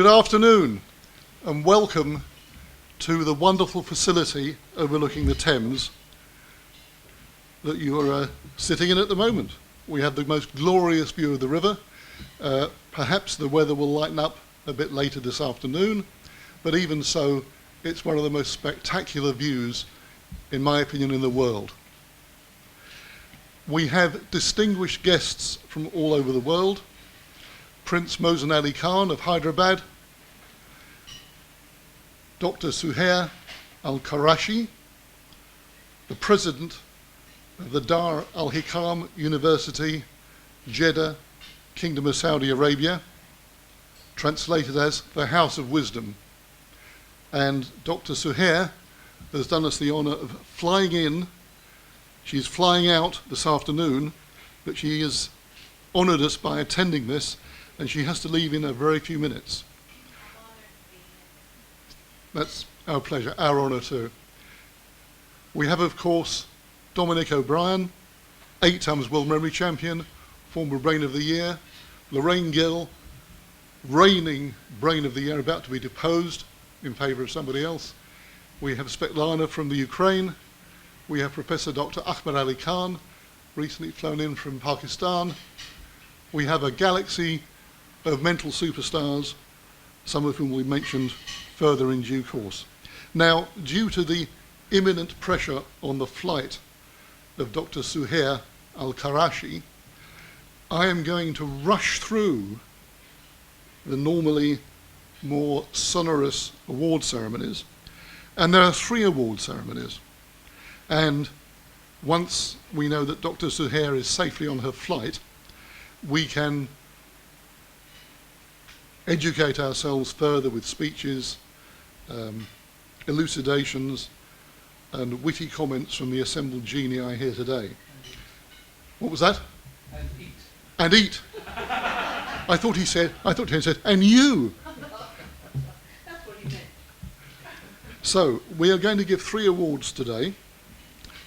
Good afternoon and welcome to the wonderful facility overlooking the Thames that you are sitting in at the moment. We have the most glorious view of the river. Perhaps the weather will lighten up a bit later this afternoon, but even so, it's one of the most spectacular views, in my opinion, in the world. We have distinguished guests from all over the world. Prince Mohsen Ali Khan of Hyderabad, Dr. Suhair Al-Qarashi, the president of the Dar Al-Hikam University, Jeddah, Kingdom of Saudi Arabia, translated as the House of Wisdom. And Dr. Suhair has done us the honor of flying in. She's flying out this afternoon, but she has honored us by attending this, and she has to leave in a very few minutes. That's our pleasure, our honor too. We have, of course, Dominic O'Brien, 8 times world memory champion, former Brain of the Year, Lorraine Gill, reigning Brain of the Year, about to be deposed in favor of somebody else. We have Svetlana from the Ukraine. We have Professor Dr. Ahmed Ali Khan, recently flown in from Pakistan. We have a galaxy of mental superstars, some of whom we mentioned further in due course. Now, due to the imminent pressure on the flight of Dr. Suhair Al-Qarashi, I am going to rush through the normally more sonorous award ceremonies. And there are 3 award ceremonies. And once we know that Dr. Suhair is safely on her flight, we can educate ourselves further with speeches, elucidations, and witty comments from the assembled genii here today. What was that? And eat. And eat. I thought he said, and you. That's what he meant. So, we are going to give 3 awards today,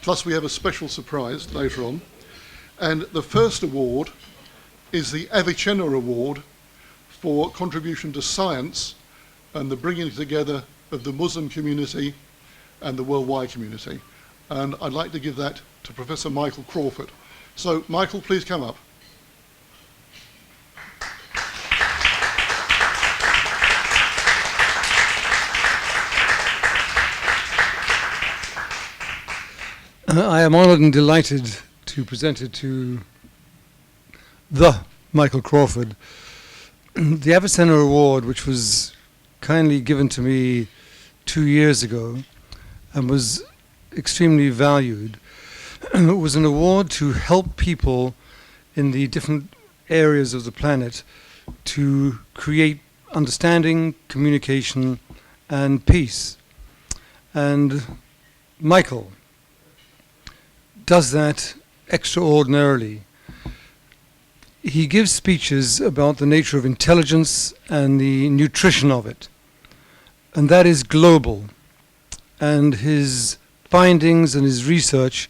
plus we have a special surprise later on. And the first award is the Avicenna Award for contribution to science and the bringing together of the Muslim community and the worldwide community. And I'd like to give that to Professor Michael Crawford. So, Michael, please come up. I am honored and delighted to present it to the Michael Crawford. The Avicenna Award, which was kindly given to me 2 years ago and was extremely valued, was an award to help people in the different areas of the planet to create understanding, communication, and peace. And Michael does that extraordinarily. He gives speeches about the nature of intelligence and the nutrition of it, and that is global. And his findings and his research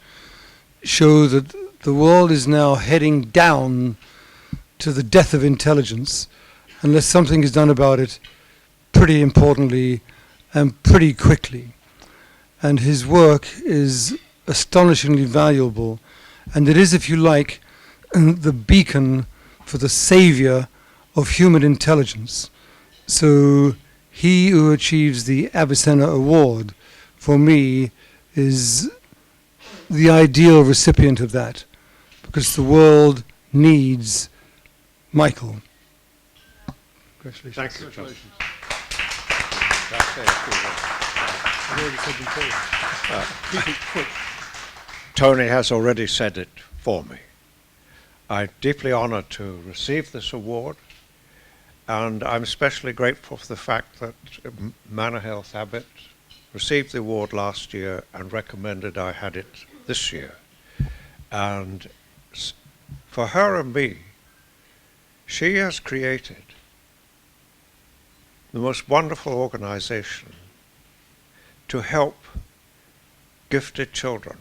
show that the world is now heading down to the death of intelligence unless something is done about it pretty importantly and pretty quickly. And his work is astonishingly valuable, and it is, if you like, the beacon for the savior of human intelligence. So he who achieves the Avicenna Award, for me, is the ideal recipient of that, because the world needs Michael. Congratulations. Thank you. Congratulations. Keep it quick. Tony has already said it for me. I'm deeply honored to receive this award, and I'm especially grateful for the fact that Manor Health Abbott received the award last year and recommended I had it this year. And for her and me, she has created the most wonderful organization to help gifted children.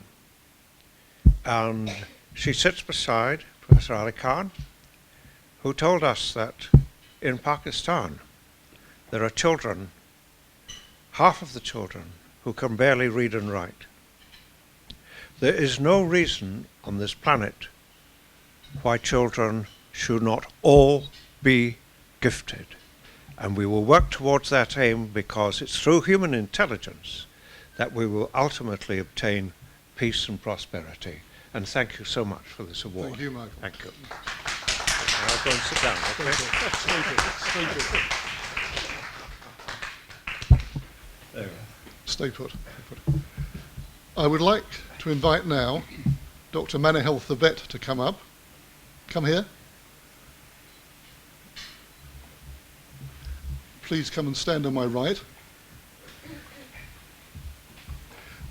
And she sits beside Professor Ali Khan, who told us that in Pakistan, there are children, half of the children, who can barely read and write. There is no reason on this planet why children should not all be gifted. And we will work towards that aim because it's through human intelligence that we will ultimately obtain peace and prosperity. And thank you so much for this award. Thank you, Michael. Thank you. I'll go and sit down, okay? There we are. Stay put. I would like to invite now Dr. Manahel the vet to come up. Come here. Please come and stand on my right.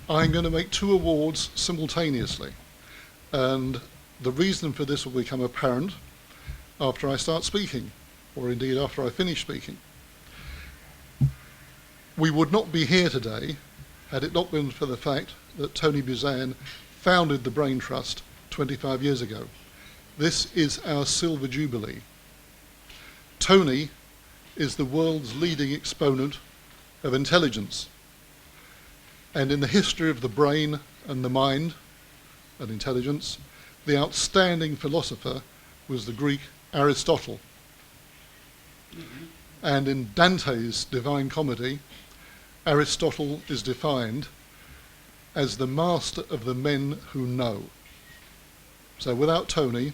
I'm going to make 2 awards simultaneously, and the reason for this will become apparent after I start speaking, or indeed after I finish speaking. We would not be here today had it not been for the fact that Tony Buzan founded the Brain Trust 25 years ago. This is our silver jubilee. Tony is the world's leading exponent of intelligence. And in the history of the brain and the mind and intelligence, the outstanding philosopher was the Greek Aristotle. And in Dante's Divine Comedy, Aristotle is defined as the master of the men who know. So without Tony,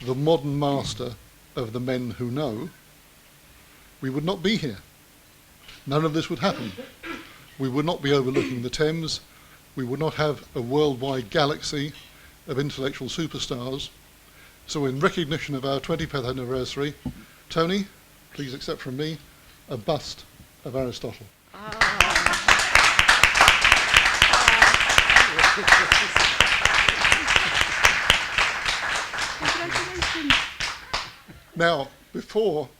the modern master of the men who know, we would not be here. None of this would happen. We would not be overlooking the Thames. We would not have a worldwide galaxy of intellectual superstars. So in recognition of our 25th anniversary, Tony, please accept from me a bust of Aristotle. Congratulations. Now, before,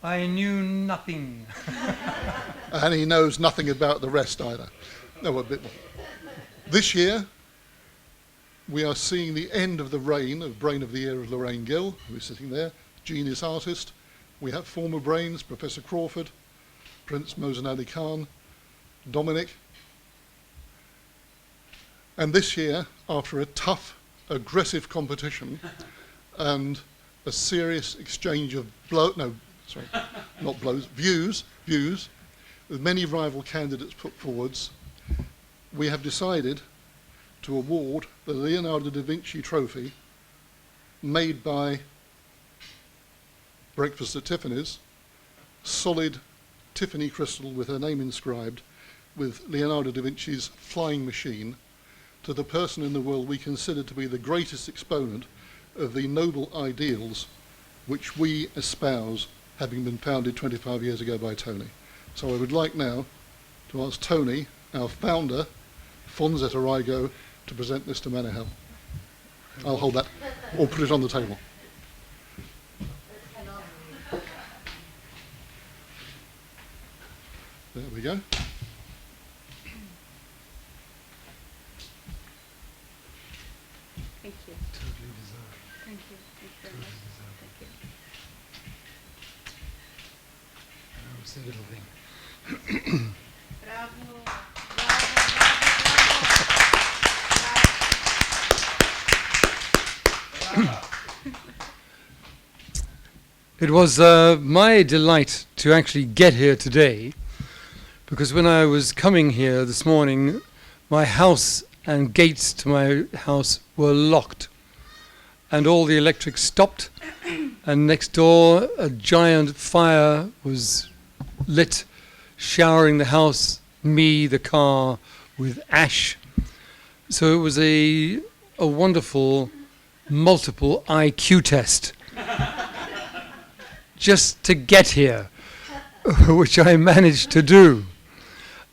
I knew nothing. and he knows nothing about the rest either. No, a bit more. This year, we are seeing the end of the reign of Brain of the Year of Lorraine Gill, who is sitting there, genius artist. We have former brains, Professor Crawford, Prince Mohsen Ali Khan, Dominic. And this year, after a tough, aggressive competition and a serious exchange of views, with many rival candidates put forwards, we have decided to award the Leonardo da Vinci Trophy made by Breakfast at Tiffany's, solid Tiffany crystal with her name inscribed, with Leonardo da Vinci's flying machine, to the person in the world we consider to be the greatest exponent of the noble ideals which we espouse, having been founded 25 years ago by Tony. So I would like now to ask Tony, our founder, Fonzet Arrigo, to present this to Manahel. I'll hold that, or put it on the table. There we go. Thank you. Totally deserved. Thank you. Thank you very much. Thank you. Oh, it's a little thing. Bravo. Bravo. Bravo. It was my delight to actually get here today, because when I was coming here this morning, my house and gates to my house were locked, and all the electric stopped, and next door a giant fire was lit, showering the house, me, the car, with ash. So it was a wonderful multiple IQ test just to get here, which I managed to do.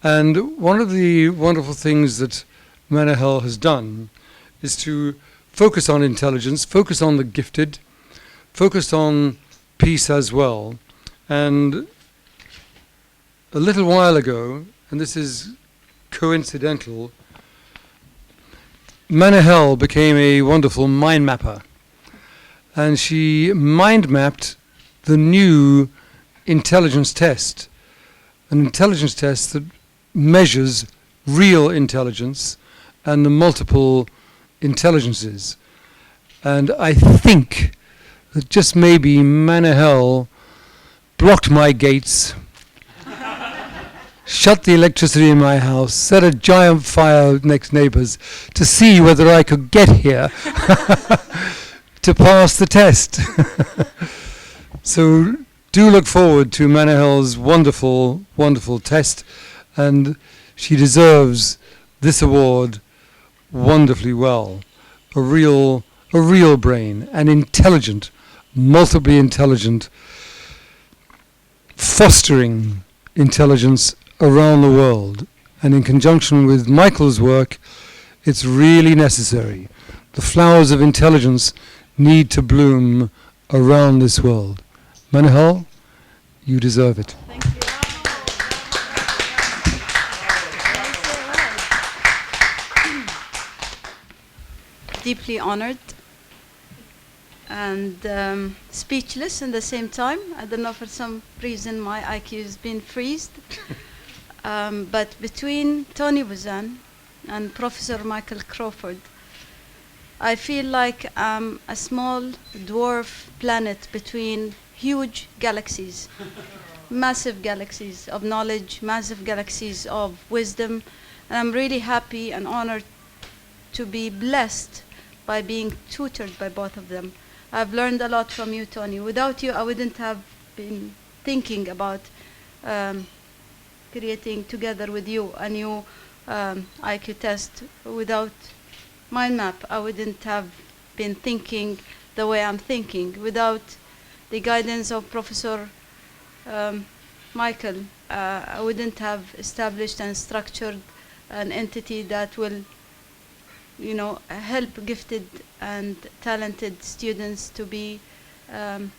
And one of the wonderful things that Manahel has done is to focus on intelligence, focus on the gifted, focus on peace as well. And a little while ago, and this is coincidental, Manahel became a wonderful mind mapper. And she mind mapped the new intelligence test, an intelligence test that measures real intelligence and the multiple intelligences. And I think that just maybe Manahel blocked my gates, shut the electricity in my house, set a giant fire next neighbours to see whether I could get here to pass the test. So do look forward to Manahel's wonderful, wonderful test, and she deserves this award wonderfully well. A real brain, an intelligent, multiply intelligent, fostering intelligence around the world. And in conjunction with Michael's work, it's really necessary. The flowers of intelligence need to bloom around this world. Manahel, you deserve it. Thank you. Deeply honored and speechless at the same time. I don't know, for some reason my IQ has been freezed. But between Tony Buzan and Professor Michael Crawford, I feel like I'm a small dwarf planet between huge galaxies, massive galaxies of knowledge, massive galaxies of wisdom. And I'm really happy and honored to be blessed by being tutored by both of them. I've learned a lot from you, Tony. Without you, I wouldn't have been thinking about creating together with you a new IQ test. Without mind map, I wouldn't have been thinking the way I'm thinking. Without the guidance of Professor Michael, I wouldn't have established and structured an entity that will, help gifted and talented students to be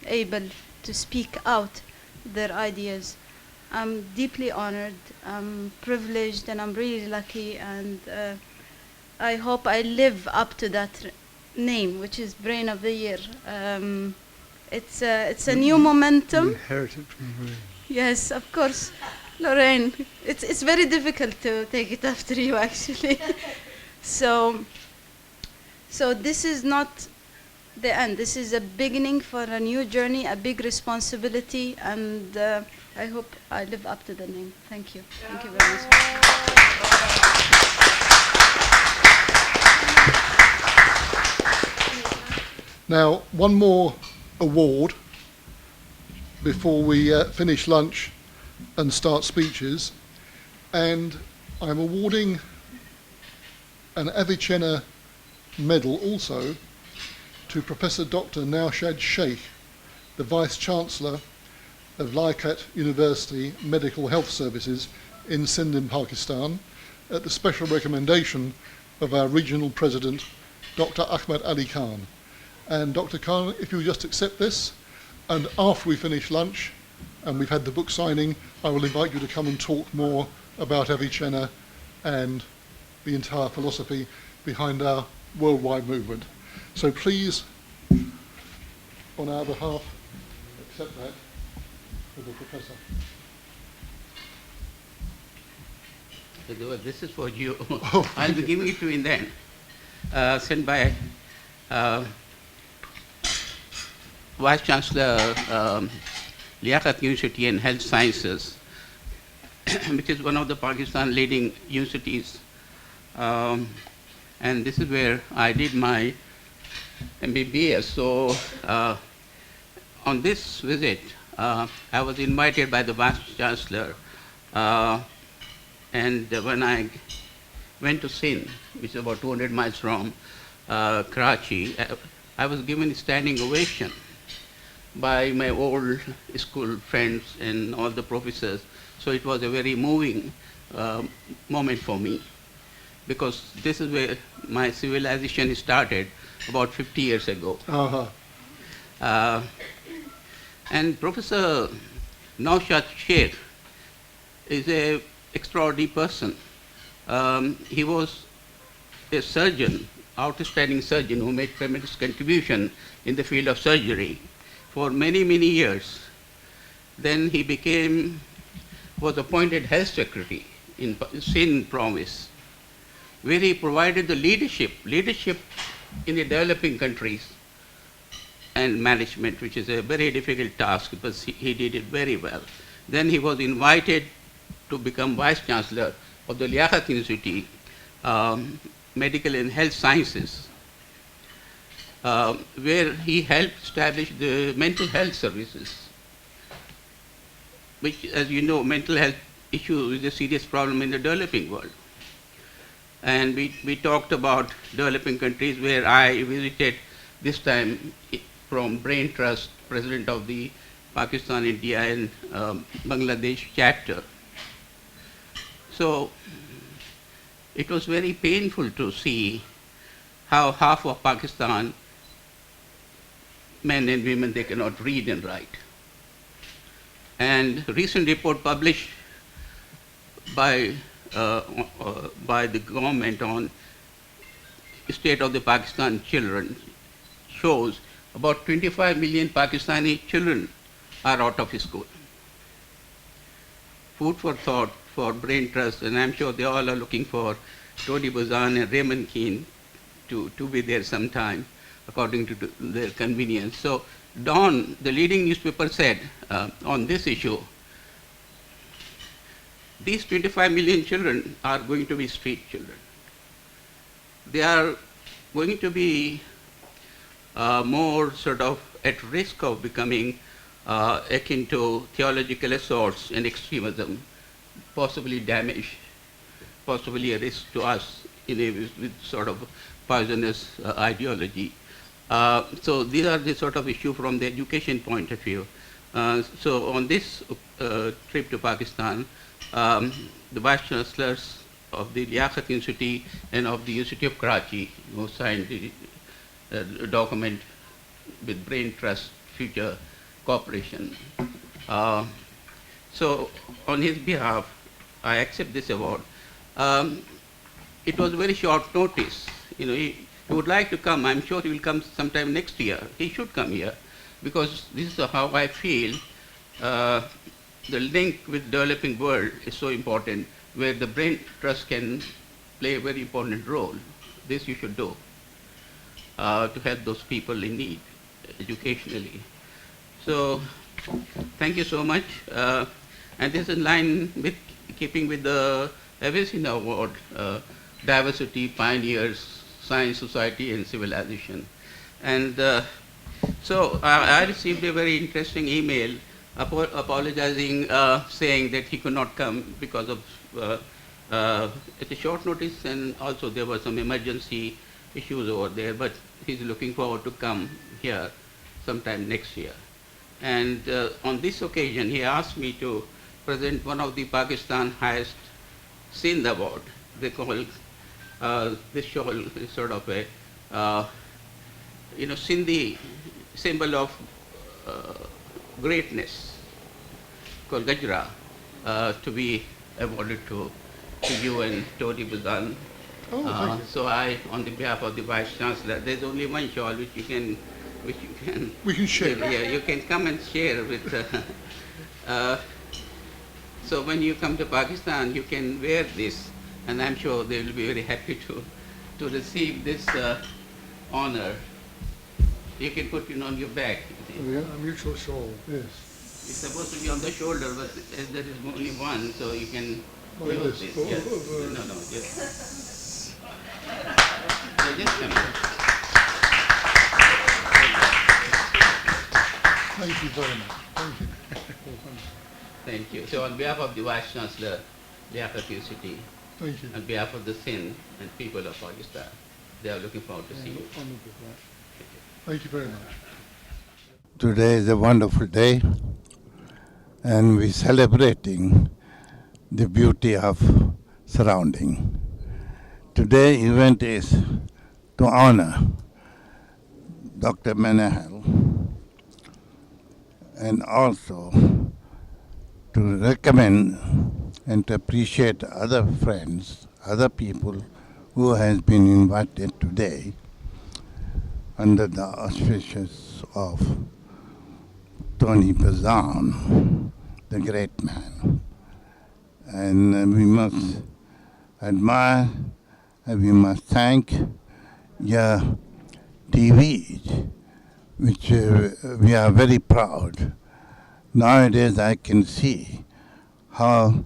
able to speak out their ideas. I'm deeply honored, I'm privileged, and I'm really lucky, and I hope I live up to that name, which is Brain of the Year. It's a new momentum. Inherited from Lorraine. Yes, of course, Lorraine. It's very difficult to take it after you, actually. So this is not the end. This is a beginning for a new journey, a big responsibility, and I hope I live up to the name. Thank you. Thank you very much. Now, one more award before we finish lunch and start speeches, and I'm awarding an Avicenna medal also to Professor Dr. Naushad Sheikh, the Vice Chancellor of Liaquat University Medical Health Services in Sindh in Pakistan, at the special recommendation of our regional president, Dr. Ahmed Ali Khan. And Dr. Khan, if you just accept this, and after we finish lunch and we've had the book signing, I will invite you to come and talk more about Avicenna and the entire philosophy behind our worldwide movement. So please, on our behalf, accept that with the professor. This is for you. Oh, I'll be giving it to you in the end. Sent by Vice Chancellor Liaquat University in Health Sciences, which is one of the Pakistan leading universities. And this is where I did my MBBS. So on this visit, I was invited by the Vice Chancellor, and when I went to Sindh, which is about 200 miles from Karachi, I was given a standing ovation by my old school friends and all the professors. So it was a very moving moment for me, because this is where my civilization started about 50 years ago. Uh-huh. And Professor Naushad Sheikh is an extraordinary person. He was a surgeon, outstanding surgeon who made tremendous contribution in the field of surgery for many, many years. Then he was appointed health secretary in Sindh province, where he provided the leadership in the developing countries and management, which is a very difficult task, but he did it very well. Then he was invited to become Vice Chancellor of the Liaquat Institute, Medical and Health Sciences, where he helped establish the mental health services, which, as you know, mental health issue is a serious problem in the developing world. And we talked about developing countries, where I visited this time from Brain Trust, president of the Pakistan, India, and Bangladesh chapter. So it was very painful to see how half of Pakistan, men and women, they cannot read and write. And a recent report published by the government on state of the Pakistan children shows about 25 million Pakistani children are out of school. Food for thought for Brain Trust, and I'm sure they all are looking for Tony Buzan and Raymond Keane to be there sometime, according to their convenience. So Dawn, the leading newspaper, said on this issue, these 25 million children are going to be street children. They are going to be more sort of at risk of becoming akin to theological assaults and extremism, possibly damage, possibly a risk to us with sort of poisonous ideology. So these are the sort of issue from the education point of view. So on this trip to Pakistan, the Vice Chancellors of the Liaquat Institute and of the University of Karachi, who signed the document with Brain Trust future cooperation. So on his behalf, I accept this award. It was very short notice. You know, he would like to come. I'm sure he will come sometime next year. He should come here, because this is how I feel. The link with developing world is so important, where the Brain Trust can play a very important role. This you should do to help those people in need educationally. So thank you so much. And this is in line with keeping with the Avicenna Award, Diversity, Pioneers, Science, Society, and Civilization. And so I received a very interesting email apologizing, saying that he could not come because of it's a short notice, and also there were some emergency issues over there, but he's looking forward to come here sometime next year. And on this occasion, he asked me to present one of the Pakistan highest Sindh Award. They call this shawl is sort of a Sindhi symbol of greatness, called Gajra, to be awarded to you and Tony Buzan. Oh, so I, on the behalf of the Vice Chancellor, there's only one shawl which you can we can share. Yeah, you can come and share with. So when you come to Pakistan, you can wear this, and I'm sure they will be very happy to receive this honor. You can put it on your back. Yeah, a mutual shawl, yes. It's supposed to be on the shoulder, but there is only one, so you can Like use this. this. Yes. No, just. So just come here. Thank you very much. Thank you. Thank you. So on behalf of the Vice Chancellor, Liaquat University, Thank you. on behalf of the Sindh and people of Pakistan, they are looking forward to see you. Thank you very much. Today is a wonderful day, and we're celebrating the beauty of surrounding. Today's event is to honor Dr. Menahel, and also to recommend and to appreciate other friends, other people who has been invited today under the auspices of Tony Bazan, the great man. And we must admire and we must thank your TV, which we are very proud. Nowadays I can see how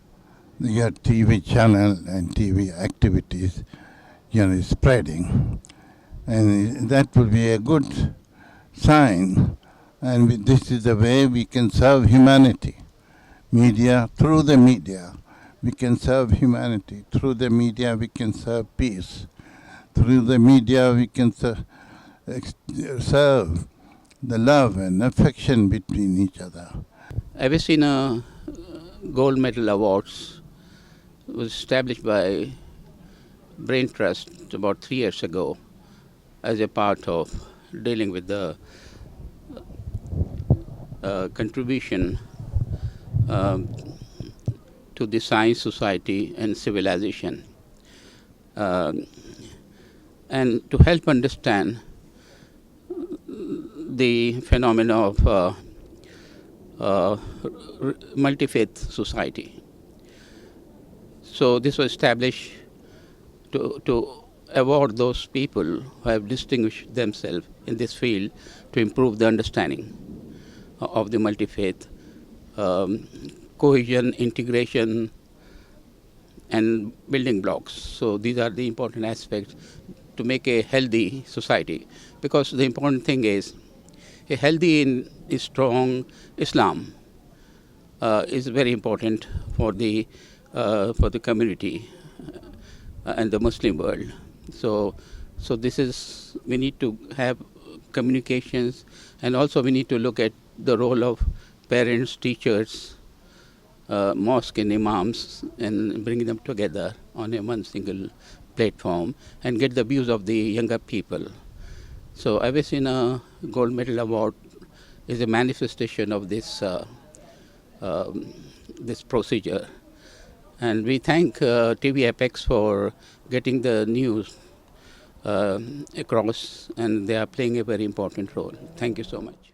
your TV channel and TV activities is spreading. And that will be a good sign. And this is the way we can serve humanity. Media, through the media, we can serve humanity. Through the media, we can serve peace. Through the media, we can serve the love and affection between each other. Avicena Gold Medal Awards was established by Brain Trust about 3 years ago as a part of dealing with the contribution to the science, society, and civilization, and to help understand the phenomena of multi-faith society. So this was established to award those people who have distinguished themselves in this field to improve the understanding of the multi-faith, cohesion, integration, and building blocks. So these are the important aspects to make a healthy society, because the important thing is a healthy and strong Islam is very important for the community and the Muslim world. So this is, we need to have communications, and also we need to look at the role of parents, teachers, mosque and imams, and bring them together on a one single platform and get the views of the younger people. So Avicena Gold Medal Award is a manifestation of this this procedure. And we thank TVapex for getting the news across, and they are playing a very important role. Thank you so much.